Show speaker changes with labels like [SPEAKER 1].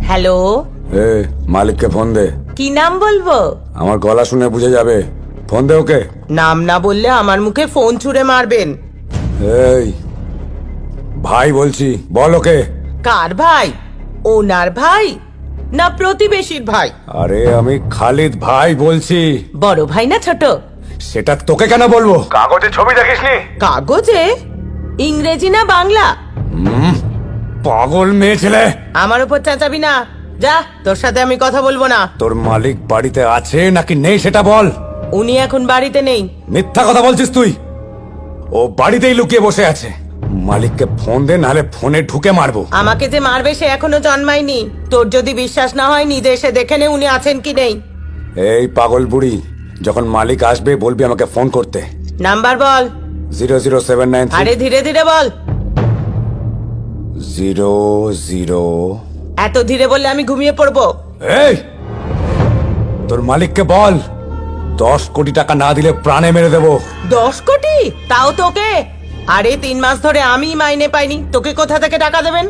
[SPEAKER 1] Hello,
[SPEAKER 2] মালিককে phone দে।
[SPEAKER 1] কি নাম বলবো?
[SPEAKER 2] আমার গলা শুনে বুঝে যাবে, ফোন দে ওকে।
[SPEAKER 1] নাম না বললে আমার মুখে ফোন ছুঁড়ে মারবেন।
[SPEAKER 2] এই ভাই বলছি, বল ওকে।
[SPEAKER 1] কার ভাই? ওনার ভাই না প্রতিবেশীর ভাই?
[SPEAKER 2] আরে আমি খালিদ ভাই বলছি।
[SPEAKER 1] বড় ভাই না ছোট?
[SPEAKER 2] সেটা তোকে কেন বলবো? কাগজে ছবি দেখিসনি?
[SPEAKER 1] কাগজে? ইংরেজি না বাংলা?
[SPEAKER 2] পাগল মেয়ে ছেলে।
[SPEAKER 1] আমার উপর চেঁচাবি না, যা, তোর সাথে আমি কথা বলবো না।
[SPEAKER 2] তোর মালিক বাড়িতে আছে নাকি নেই সেটা বল।
[SPEAKER 1] উনি এখন বাড়িতে নেই।
[SPEAKER 2] মিথ্যা কথা বলছিস তুই। ও বাড়িতেই লুকিয়ে বসে আছে। মালিককে ফোন দে, নাহলে ফোনে ঢুকে মারবো।
[SPEAKER 1] আমাকে যে মারবে সে এখনো জন্মায়নি। তোর যদি বিশ্বাস না হয় নিজে এসে দেখে নে উনি আছেন কি নেই।
[SPEAKER 2] এই পাগল বুড়ি, যখন মালিক আসবে বলবি আমাকে ফোন করতে।
[SPEAKER 1] নাম্বার বল।
[SPEAKER 2] 00793।
[SPEAKER 1] আরে ধীরে ধীরে বল।
[SPEAKER 2] 00।
[SPEAKER 1] এত ধীরে বললে আমি ঘুমিয়ে পড়বো।
[SPEAKER 2] এই তোর মালিককে বল 10 কোটি টাকা না দিলে প্রাণে মেরে দেবো।
[SPEAKER 1] 10 কোটি? তাও তোকে? আরে 3 মাস ধরে আমি মাইনে পাইনি, তোকে কোথা থেকে টাকা দেবেন?